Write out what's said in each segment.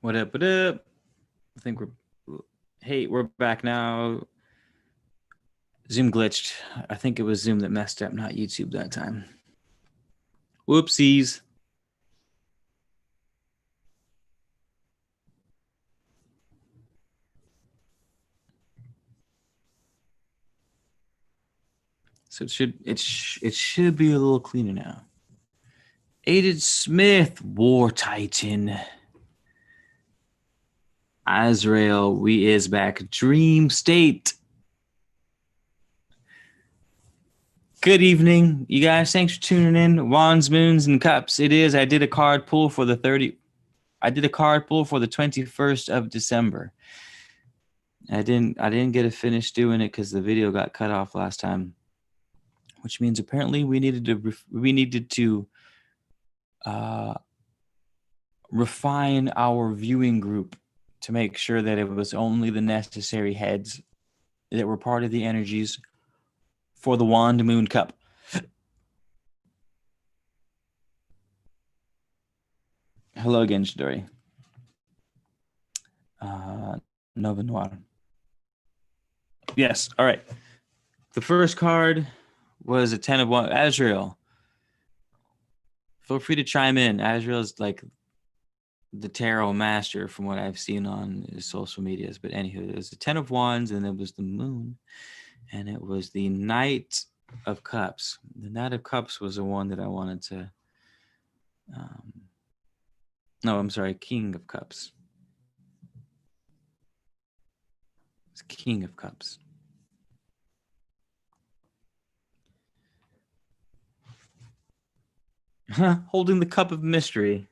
What up? What up? I think we're back now. Zoom glitched. I think it was Zoom that messed up, not YouTube that time. Whoopsies. So it should be a little cleaner now. Aiden Smith, War Titan. Azrael, we is back. Dream State. Good evening, you guys. Thanks for tuning in. Wands, moons, and cups. It is. I did a card pull for the 21st of December. I didn't get to finish doing it because the video got cut off last time, which means apparently we needed to refine our viewing group to make sure that it was only the necessary heads that were part of the energies for the Wand Moon Cup. Hello again, Shidori. Nova Noir. Yes, all right. The first card was a 10 of Wands. Azrael. Feel free to chime in. Azrael is like the tarot master from what I've seen on his social medias. But anywho, it was the 10 of Wands, and it was the moon, and it was the Knight of Cups. The Knight of Cups was the one that I wanted to... no, I'm sorry, King of Cups. It's King of Cups. Holding the cup of mystery.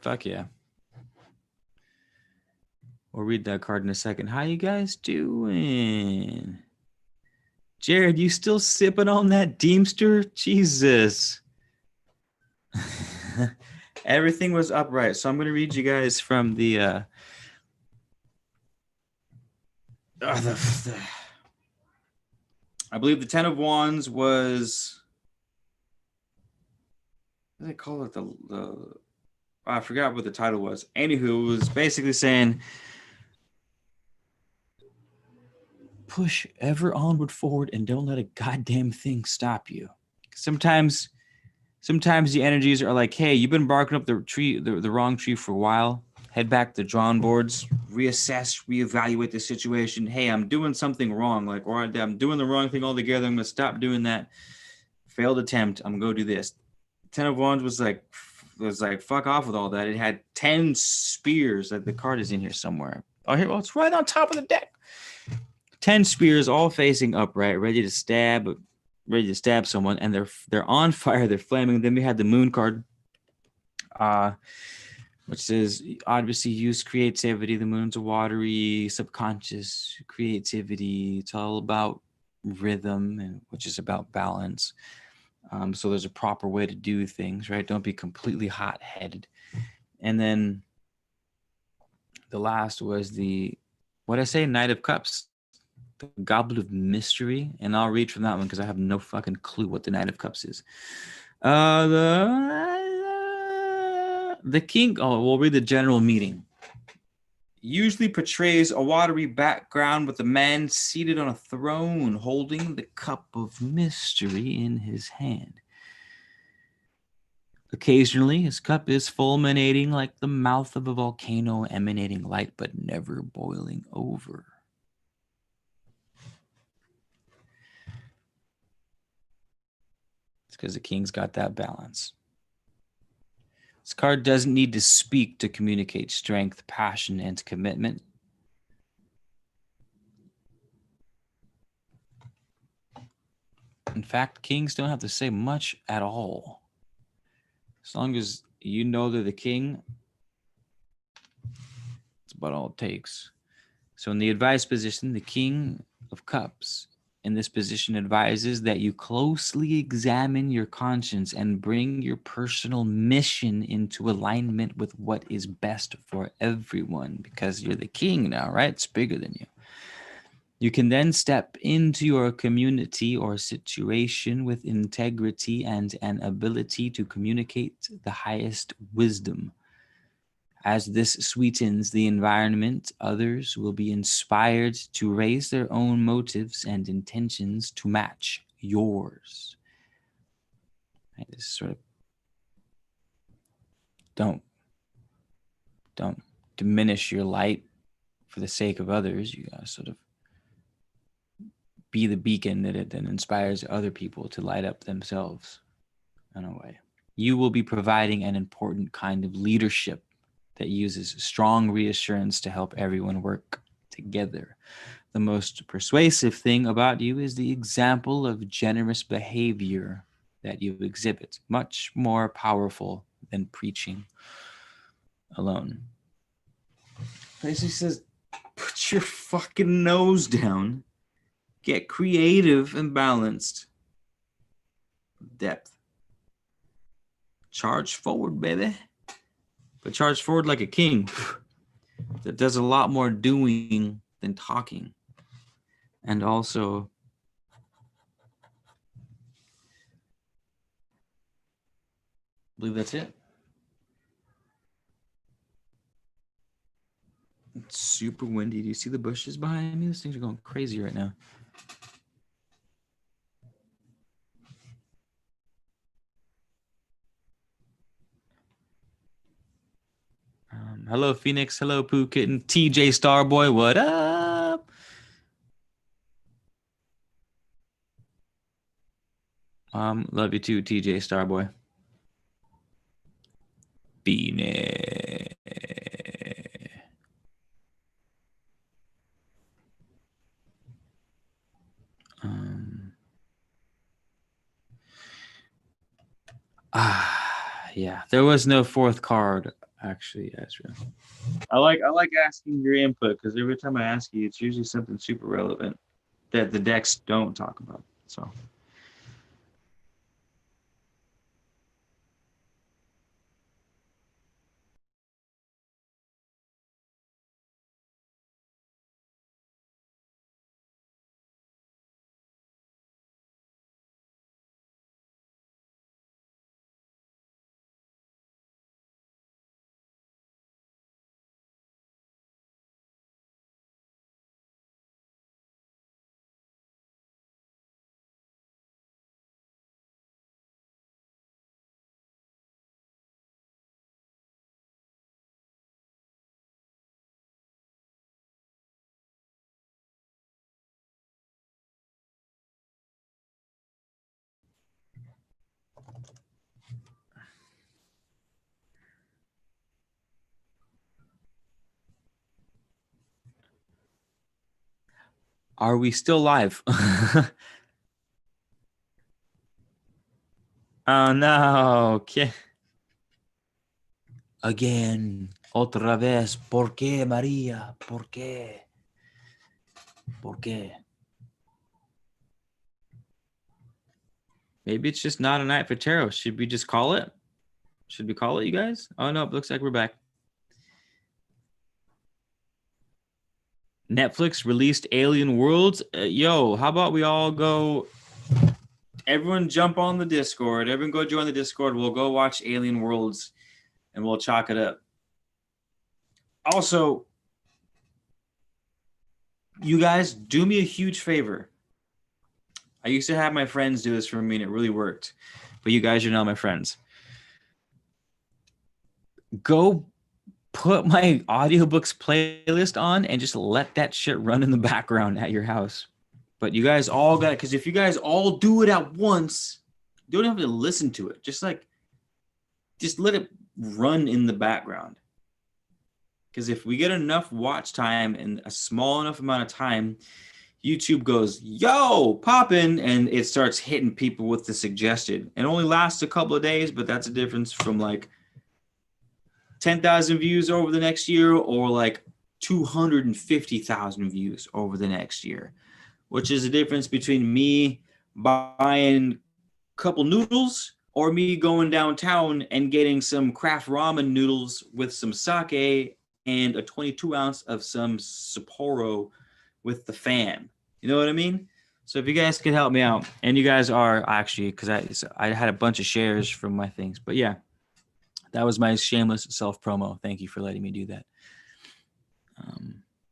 Fuck yeah. We'll read that card in a second. How you guys doing? Jared, you still sipping on that Deemster? Jesus. Everything was upright. So I'm going to read you guys from the I believe the 10 of Wands was... What do they call it? I forgot what the title was. Anywho, it was basically saying, push ever onward forward and don't let a goddamn thing stop you. Sometimes the energies are like, hey, you've been barking up the tree, the wrong tree for a while. Head back to the drawing boards, reassess, reevaluate the situation. Hey, I'm doing something wrong. Like, or I'm doing the wrong thing altogether. I'm going to stop doing that. Failed attempt. I'm going to go do this. 10 of Wands was like, fuck off with all that. It had 10 spears. Like the card is in here somewhere. Oh, here, well, it's right on top of the deck. 10 spears all facing upright, ready to stab someone, and they're on fire, they're flaming. Then we had the moon card, which says obviously use creativity. The moon's a watery, subconscious creativity. It's all about rhythm, and which is about balance. So there's a proper way to do things, right? Don't be completely hot-headed. And then the last was Knight of Cups. The Goblet of Mystery, and I'll read from that one because I have no fucking clue what the Knight of Cups is. The King, we'll read the general meeting. Usually portrays a watery background with a man seated on a throne holding the cup of mystery in his hand. Occasionally, his cup is fulminating like the mouth of a volcano, emanating light but never boiling over. Because the King's got that balance. This card doesn't need to speak to communicate strength, passion, and commitment. In fact, Kings don't have to say much at all. As long as you know they're the king, that's about all it takes. So in the advice position, the King of Cups in this position advises that you closely examine your conscience and bring your personal mission into alignment with what is best for everyone, because you're the king now, right? It's bigger than you. You can then step into your community or situation with integrity and an ability to communicate the highest wisdom. As this sweetens the environment, others will be inspired to raise their own motives and intentions to match yours. Right, this sort of don't diminish your light for the sake of others. You gotta sort of be the beacon that it then inspires other people to light up themselves in a way. You will be providing an important kind of leadership that uses strong reassurance to help everyone work together. The most persuasive thing about you is the example of generous behavior that you exhibit, much more powerful than preaching alone. Basically says, put your fucking nose down, get creative and balanced. Depth. Charge forward, baby. But charge forward like a king that does a lot more doing than talking. And also, I believe that's it. It's super windy. Do you see the bushes behind me? These things are going crazy right now. Hello, Phoenix. Hello, Pooh Kitten. TJ Starboy, what up? Love you too, TJ Starboy. Phoenix. Yeah, there was no fourth card actually, Ezra. I like asking your input because every time I ask you, it's usually something super relevant that the decks don't talk about. So. Are we still live? Oh no. Okay. Again. Otra vez. ¿Por qué, María? ¿Por qué? ¿Por qué? Maybe it's just not a night for tarot. Should we just call it? Should we call it, you guys? Oh no, it looks like we're back. Netflix released Alien Worlds. Yo, how about we all go? Everyone jump on the Discord. Everyone go join the Discord. We'll go watch Alien Worlds and we'll chalk it up. Also, you guys do me a huge favor. I used to have my friends do this for me and it really worked. But you guys are now my friends. Go put my audiobooks playlist on and just let that shit run in the background at your house. But you guys all got it, because if you guys all do it at once, you don't have to listen to it. Just let it run in the background. Because if we get enough watch time in a small enough amount of time, YouTube goes, yo, poppin', and it starts hitting people with the suggested. It only lasts a couple of days, but that's a difference from like 10,000 views over the next year or like 250,000 views over the next year. which is the difference between me buying a couple noodles or me going downtown and getting some Kraft ramen noodles with some sake and a 22 ounce of some Sapporo with the fan. You know what I mean? So if you guys could help me out, and you guys are actually, because I had a bunch of shares from my things, but yeah, that was my shameless self promo. Thank you for letting me do that.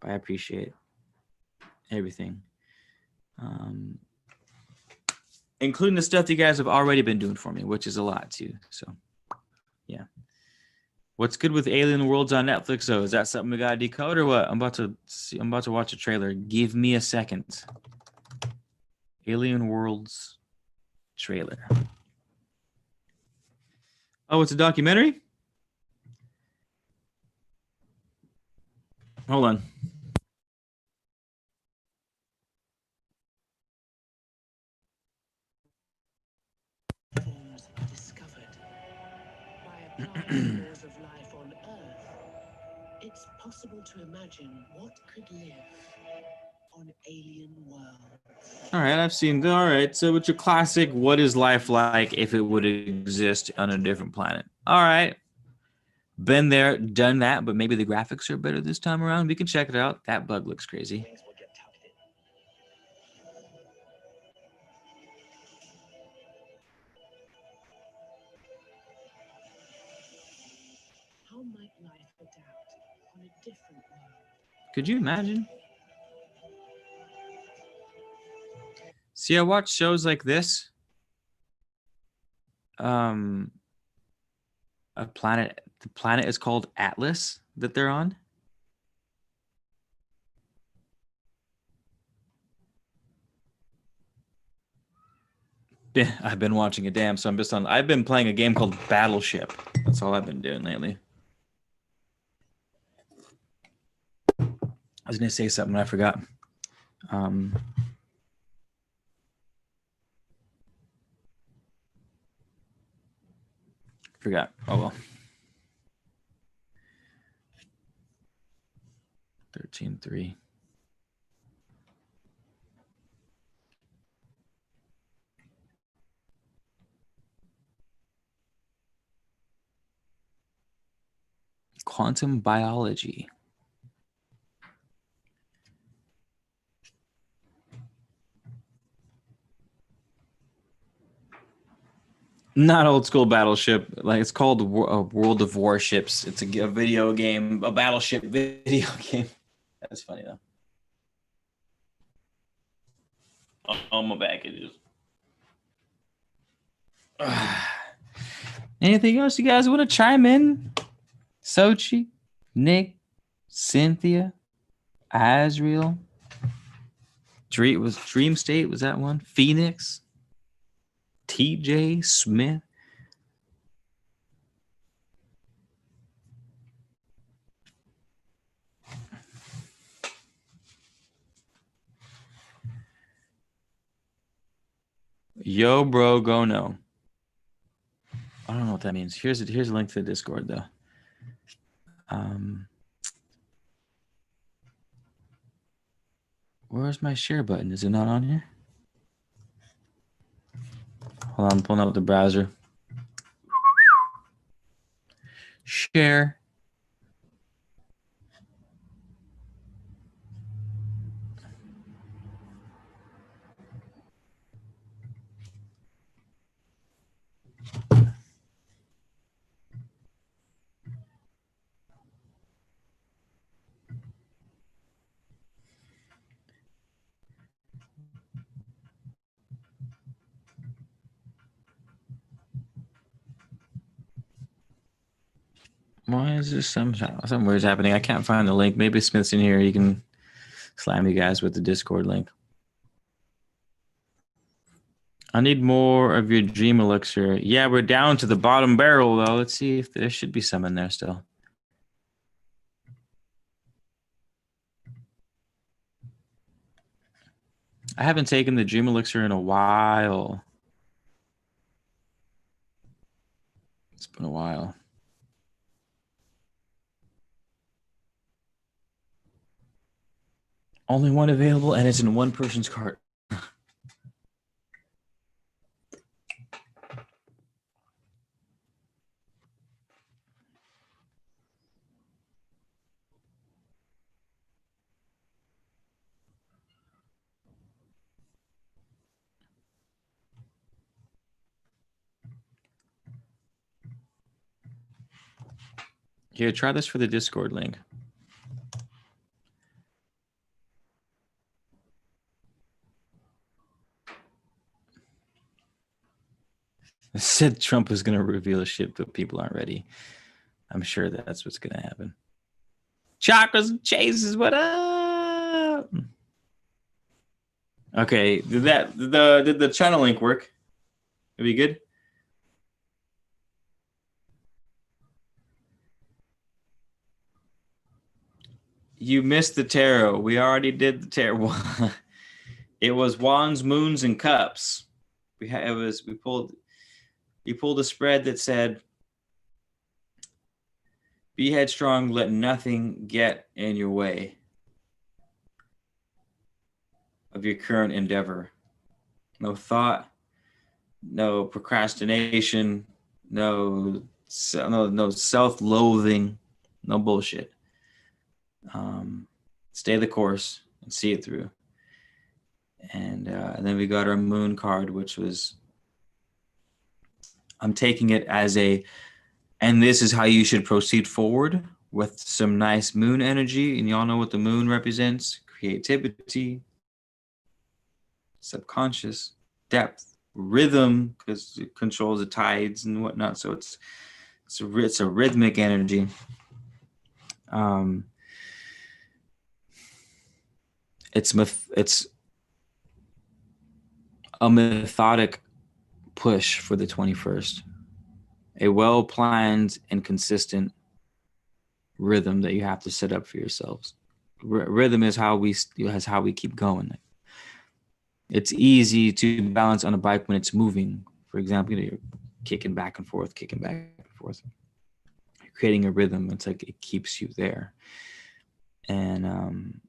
I appreciate everything, including the stuff you guys have already been doing for me, which is a lot too. So yeah. What's good with Alien Worlds on Netflix though? Is that something we gotta decode or what? I'm about to watch a trailer. Give me a second. Alien Worlds trailer. Oh, it's a documentary? Hold on. Forms discovered by applying the laws of life on Earth. It's possible to imagine what could live on alien worlds. All right, I've seen. All right, so it's your classic. What is life like if it would exist on a different planet? All right, been there, done that, but maybe the graphics are better this time around. We can check it out. That bug looks crazy. Things will get tucked in. How might life adapt on a different world? Could you imagine? See, I watch shows like this. The planet is called Atlas that they're on. Yeah, I've been watching a damn, so I'm just on. I've been playing a game called Battleship. That's all I've been doing lately. I was gonna say something, I forgot. Forgot. Oh well. 13.3. Quantum biology. Not old school Battleship. Like it's called World of Warships. It's a video game, a Battleship video game. That's funny though. On my back it is. Anything else you guys want to chime in? Sochi, Nick, Cynthia, Azriel, Dream State, was that one? Phoenix, TJ Smith. Yo, bro, go no. I don't know what that means. Here's a link to the Discord though. Where's my share button? Is it not on here? Hold on, I'm pulling up the browser. Share. Why is this some weird happening? I can't find the link. Maybe Smith's in here. You can slam you guys with the Discord link. I need more of your dream elixir. Yeah, we're down to the bottom barrel though. Let's see if there should be some in there still. I haven't taken the dream elixir in a while. It's been a while. Only one available, and it's in one person's cart. Here, try this for the Discord link. I said Trump was going to reveal shit, but people aren't ready. I'm sure that's what's going to happen. Chakras and chases, what up? Okay, did the channel link work? Are we good? You missed the tarot. We already did the tarot. It was wands, moons, and cups. We pulled a spread that said, "Be headstrong, let nothing get in your way of your current endeavor. No thought, no procrastination, no self-loathing, no bullshit. Stay the course and see it through." And then we got our moon card, which was, I'm taking it as and this is how you should proceed forward with some nice moon energy. And y'all know what the moon represents: creativity, subconscious, depth, rhythm, because it controls the tides and whatnot. So it's a rhythmic energy. It's a methodic push for the 21st, a well-planned and consistent rhythm that you have to set up for yourselves. Rhythm is how we keep going. It's easy to balance on a bike when it's moving. For example, you're kicking back and forth. You're creating a rhythm. It's like it keeps you there. And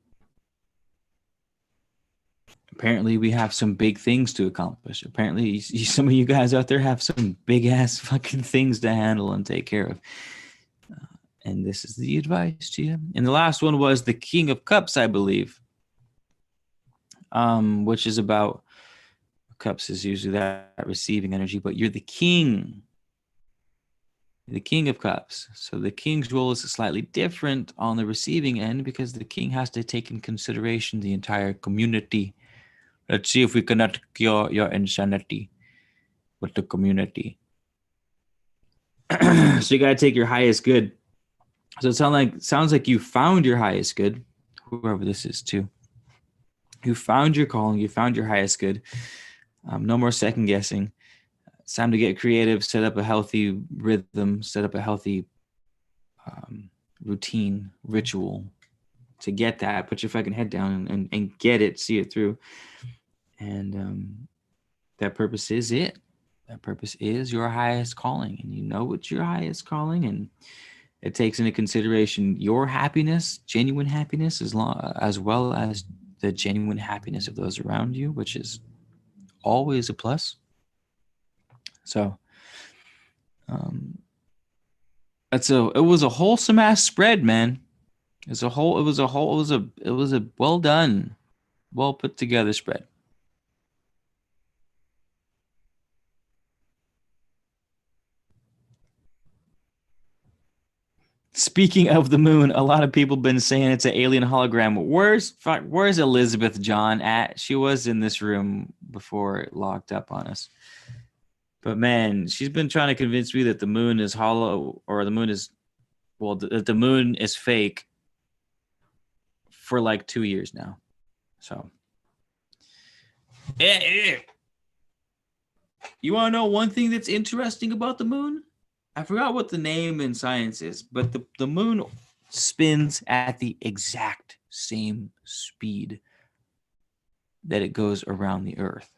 apparently we have some big things to accomplish. Apparently some of you guys out there have some big ass fucking things to handle and take care of. And this is the advice to you. And the last one was the King of Cups, I believe, which is about, cups is usually that receiving energy, but you're the king of cups. So the king's role is slightly different on the receiving end, because the king has to take in consideration the entire community. Let's see if we connect your insanity with the community. So you got to take your highest good. So it sounds like you found your highest good, whoever this is too. You found your calling. You found your highest good. No more second guessing. It's time to get creative, set up a healthy rhythm, set up a healthy routine, ritual to get that. Put your fucking head down and get it, see it through. And that purpose is it. That purpose is your highest calling. And you know what's your highest calling. And it takes into consideration your happiness, genuine happiness, as well as the genuine happiness of those around you, which is always a plus. So it was a wholesome ass spread, man. It was a well done, well put together spread. Speaking of the moon, a lot of people have been saying it's an alien hologram. Where's Elizabeth John at? She was in this room before it locked up on us. But man, she's been trying to convince me that the moon is hollow, or the moon is, that the moon is fake for like 2 years now. So, you want to know one thing that's interesting about the moon? I forgot what the name in science is, but the moon spins at the exact same speed that it goes around the Earth,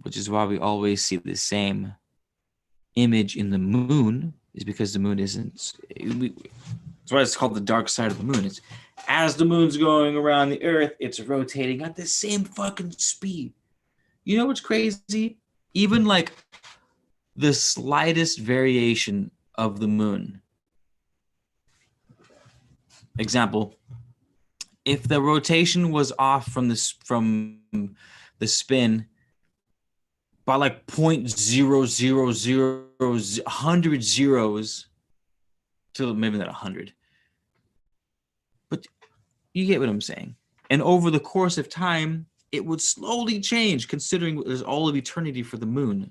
which is why we always see the same image in the moon, is because the moon isn't. That's why it's called the dark side of the moon. It's as the moon's going around the Earth, it's rotating at the same fucking speed. You know what's crazy? Even like the slightest variation of the moon. Example, if the rotation was off from the spin by like 0.000 100 zeros to maybe not 100, but you get what I'm saying. And over the course of time, it would slowly change, considering there's all of eternity for the moon.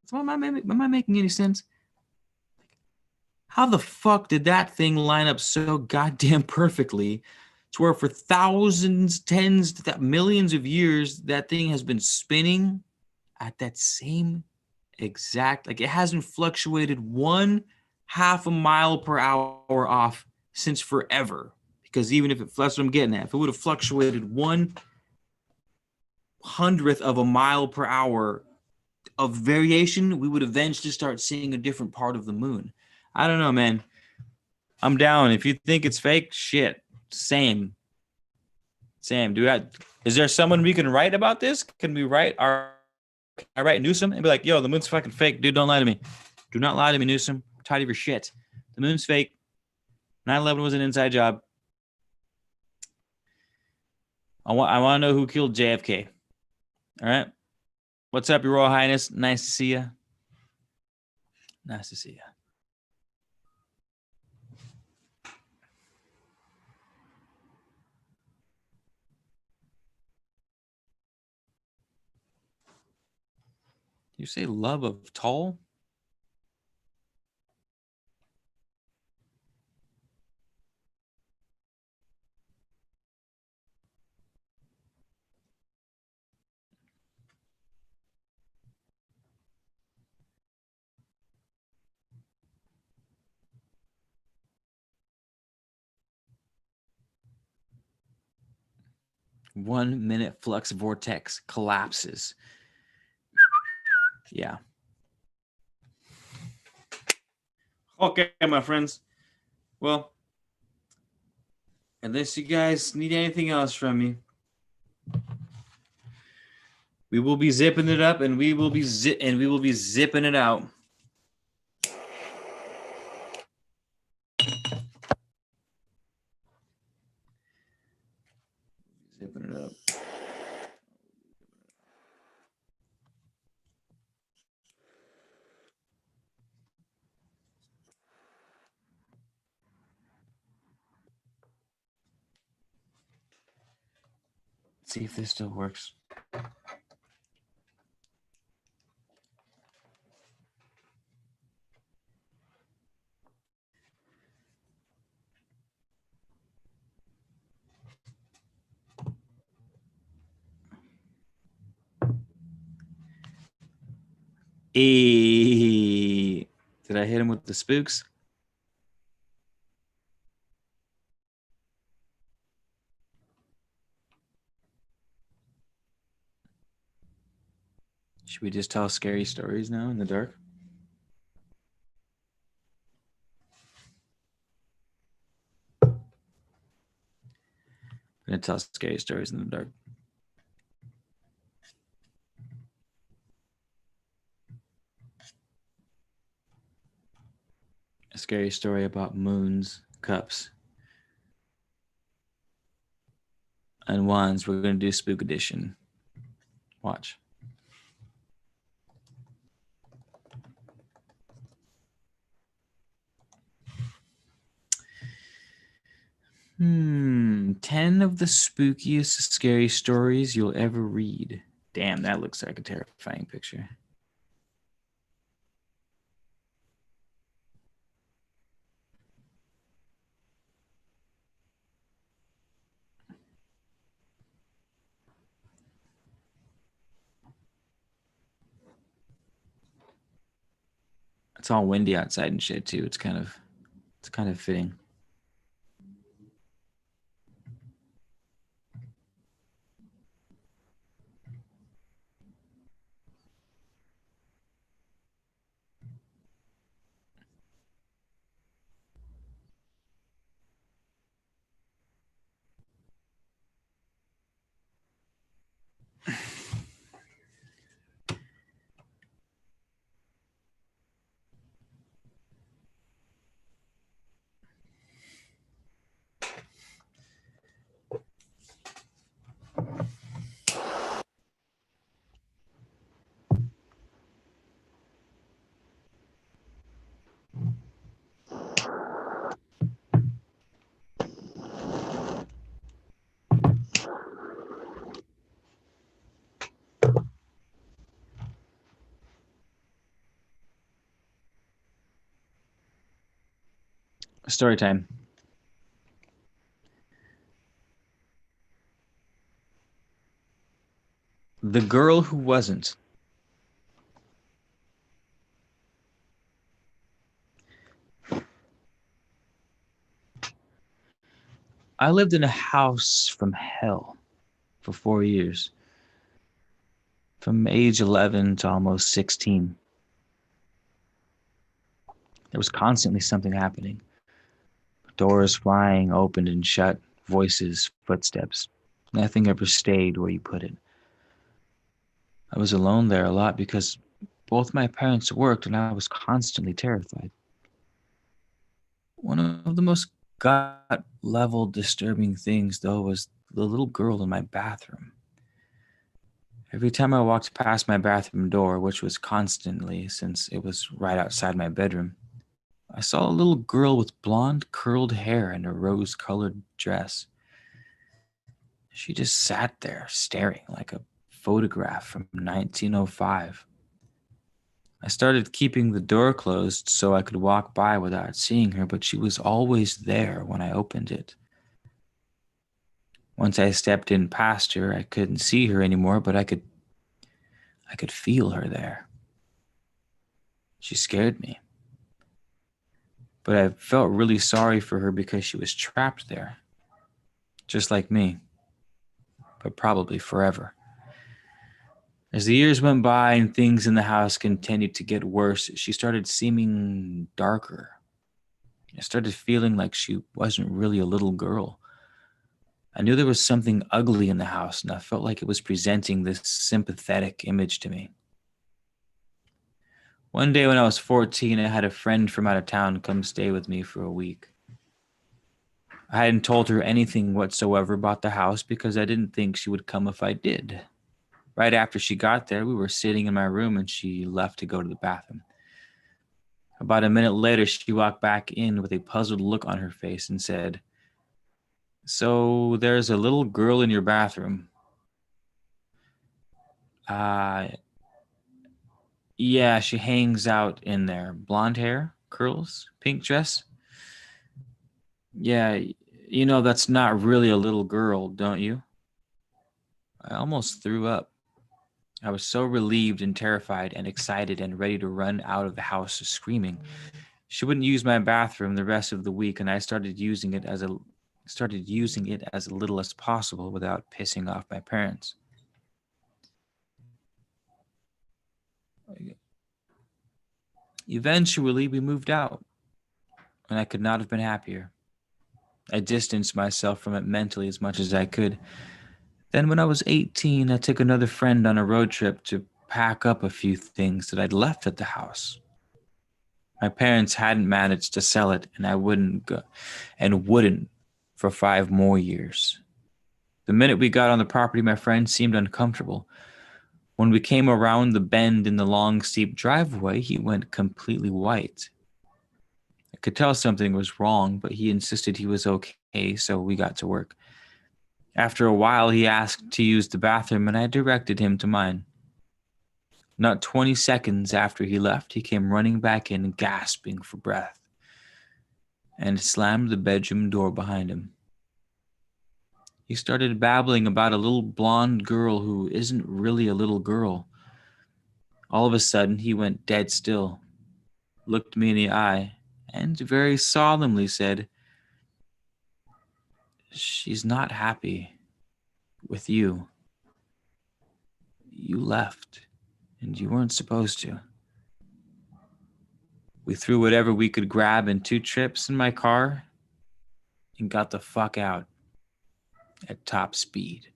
So am I making any sense? How the fuck did that thing line up so goddamn perfectly to where for thousands, tens, millions of years, that thing has been spinning at that same exact, like it hasn't fluctuated 1/2 a mile per hour off since forever. Because even if that's what I'm getting at, if it would have fluctuated 1/100th of a mile per hour of variation, we would eventually start seeing a different part of the moon. I don't know, man. I'm down. If you think it's fake, shit. Same. Is there someone we can write about this? Can we write I write Newsom and be like, yo, the moon's fucking fake, dude. Don't lie to me. Do not lie to me, Newsom. I'm tired of your shit. The moon's fake. 9/11 was an inside job. I want to know who killed JFK. All right. What's up, Your Royal Highness? Nice to see you. Nice to see you. You say love of tall? One minute flux vortex collapses. Yeah. Okay, my friends. Well, unless you guys need anything else from me, we will be zipping it up, and we will be zipping it out. Zipping it up. Let's see if this still works. Did I hit him with the spooks? Should we just tell scary stories now in the dark? I'm gonna tell scary stories in the dark. A scary story about moons, cups, and wands. We're gonna do spook edition. Watch. Hmm. 10 of the spookiest, scary stories you'll ever read. Damn, that looks like a terrifying picture. It's all windy outside and shit too. It's kind of fitting. Story time. The girl who wasn't. I lived in a house from hell for 4 years, from age 11 to almost 16. There was constantly something happening. Doors flying opened and shut, voices, footsteps. Nothing ever stayed where you put it. I was alone there a lot because both my parents worked and I was constantly terrified. One of the most gut level disturbing things, though, was the little girl in my bathroom. Every time I walked past my bathroom door, which was constantly since it was right outside my bedroom, I saw a little girl with blonde curled hair and a rose colored dress. She just sat there staring like a photograph from 1905. I started keeping the door closed so I could walk by without seeing her, but she was always there when I opened it. Once I stepped in past her, I couldn't see her anymore, but I could feel her there. She scared me. But I felt really sorry for her because she was trapped there, just like me, but probably forever. As the years went by and things in the house continued to get worse, she started seeming darker. I started feeling like she wasn't really a little girl. I knew there was something ugly in the house, and I felt like it was presenting this sympathetic image to me. One day when I was 14, I had a friend from out of town come stay with me for a week. I hadn't told her anything whatsoever about the house because I didn't think she would come if I did. Right after she got there, we were sitting in my room and she left to go to the bathroom. About a minute later, she walked back in with a puzzled look on her face and said, "So there's a little girl in your bathroom." Uh, yeah, she hangs out in there. Blonde hair, curls, pink dress. Yeah, you know that's not really a little girl, don't you? I almost threw up. I was so relieved and terrified and excited and ready to run out of the house screaming. She wouldn't use my bathroom the rest of the week, and I started using it as little as possible without pissing off my parents. Eventually, we moved out, and I could not have been happier. I distanced myself from it mentally as much as I could. Then, when I was 18, I took another friend on a road trip to pack up a few things that I'd left at the house. My parents hadn't managed to sell it, and I wouldn't for 5 more years. The minute we got on the property, my friend seemed uncomfortable. When we came around the bend in the long, steep driveway, he went completely white. I could tell something was wrong, but he insisted he was okay, so we got to work. After a while, he asked to use the bathroom, and I directed him to mine. Not 20 seconds after he left, he came running back in, gasping for breath, and slammed the bedroom door behind him. He started babbling about a little blonde girl who isn't really a little girl. All of a sudden, he went dead still, looked me in the eye, and very solemnly said, "She's not happy with you. You left, and you weren't supposed to." We threw whatever we could grab in 2 trips in my car and got the fuck out at top speed.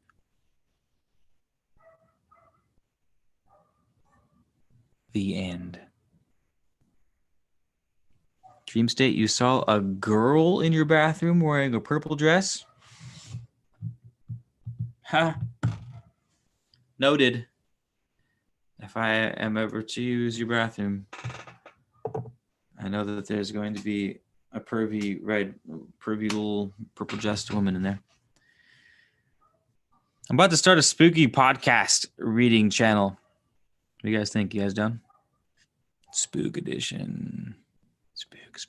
The end. Dream State, you saw a girl in your bathroom wearing a purple dress? Huh. Noted. If I am ever to use your bathroom, I know that there's going to be a pervy little purple dressed woman in there. I'm about to start a spooky podcast reading channel. What do you guys think? You guys done? Spook edition. Spooks.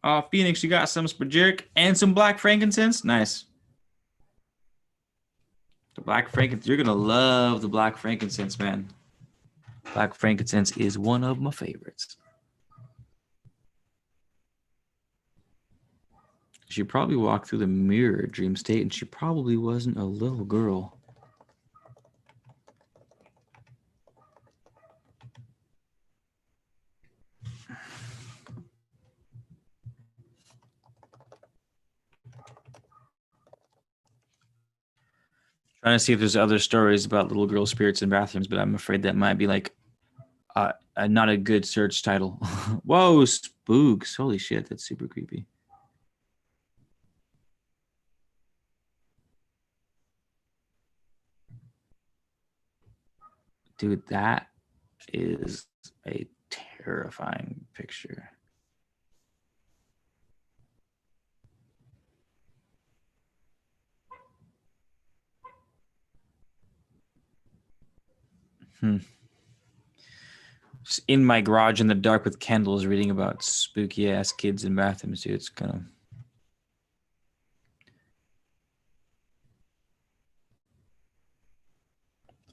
Oh, Phoenix, you got some spagyric and some black frankincense? Nice. The black frankincense. You're going to love the black frankincense, man. Black frankincense is one of my favorites. She probably walked through the mirror dream state, and she probably wasn't a little girl. Trying to see if there's other stories about little girl spirits in bathrooms, but I'm afraid that might be like not a good search title. Whoa, spooks. Holy shit, that's super creepy. Dude, that is a terrifying picture. Just in my garage in the dark with candles reading about spooky ass kids in bathrooms, dude. It's kind of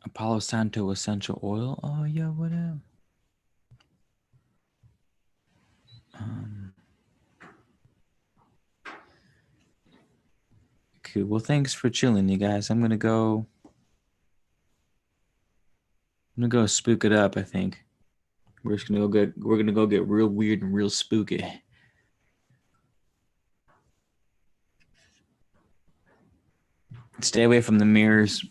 Apollo Santo essential oil. Oh yeah, whatever. Cool. Well, thanks for chilling, you guys. I'm gonna go spook it up. I think we're gonna go get real weird and real spooky. Stay away from the mirrors.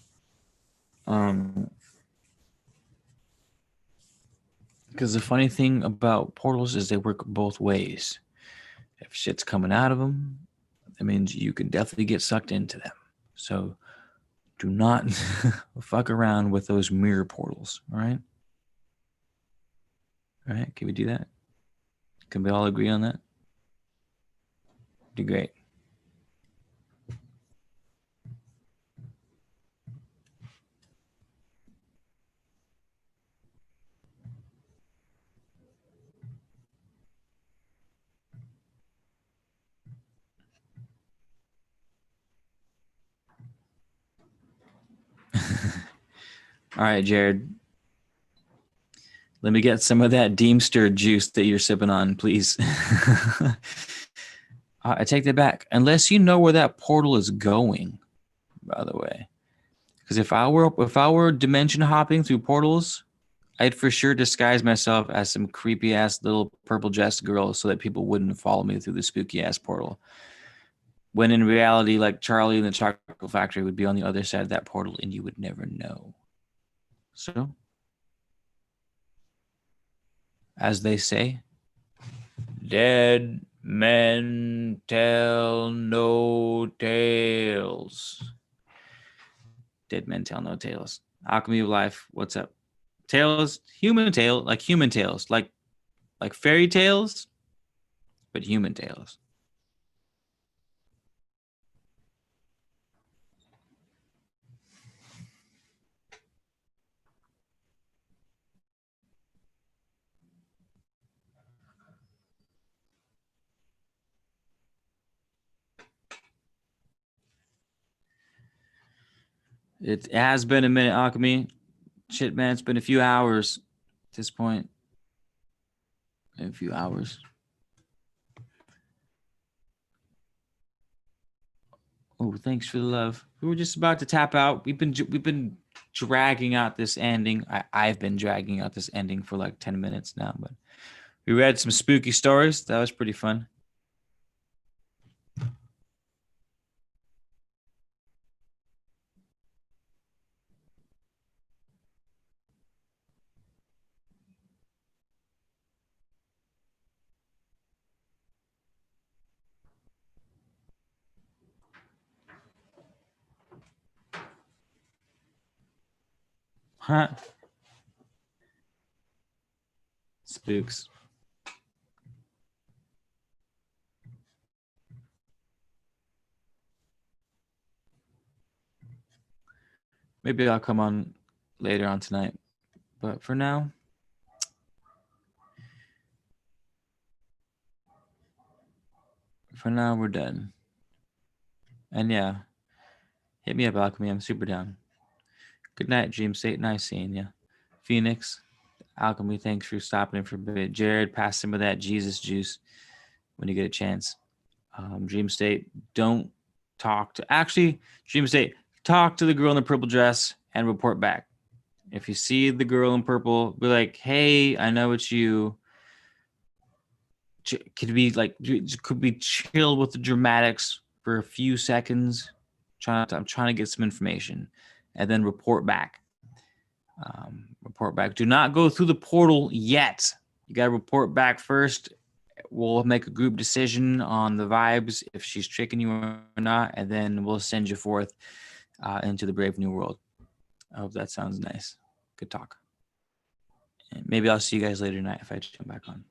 Because the funny thing about portals is they work both ways. If shit's coming out of them, that means you can definitely get sucked into them. So do not fuck around with those mirror portals. All right. All right. Can we do that? Can we all agree on that? Do great. All right, Jared. Let me get some of that Deemster juice that you're sipping on, please. I take that back. Unless you know where that portal is going, by the way. Because if I were dimension hopping through portals, I'd for sure disguise myself as some creepy ass little purple dressed girl so that people wouldn't follow me through the spooky ass portal. When in reality, like Charlie in the Chocolate Factory would be on the other side of that portal and you would never know. So, as they say, dead men tell no tales. Dead men tell no tales. Alchemy of Life, what's up? Tales, human tales, like fairy tales, but human tales. It has been a minute, Alchemy. Shit, man, it's been a few hours at this point. A few hours. Oh, thanks for the love. We were just about to tap out. We've been dragging out this ending. I've been dragging out this ending for like 10 minutes now, but we read some spooky stories. That was pretty fun. Huh? Spooks. Maybe I'll come on later on tonight. But for now, for now, we're done. And yeah, hit me up, Alchemy. I'm super down. Good night, Dream State. Nice seeing you. Phoenix, Alchemy, thanks for stopping in for a bit. Jared, pass some of that Jesus juice when you get a chance. Dream State, don't talk to. Actually, Dream State, talk to the girl in the purple dress and report back. If you see the girl in purple, be like, hey, I know it's you. Could be like, could be chill with the dramatics for a few seconds. I'm trying to get some information, and then report back. Report back. Do not go through the portal yet. You got to report back first. We'll make a group decision on the vibes, if she's tricking you or not, and then we'll send you forth into the brave new world. I hope that sounds nice. Good talk. And maybe I'll see you guys later tonight if I jump back on.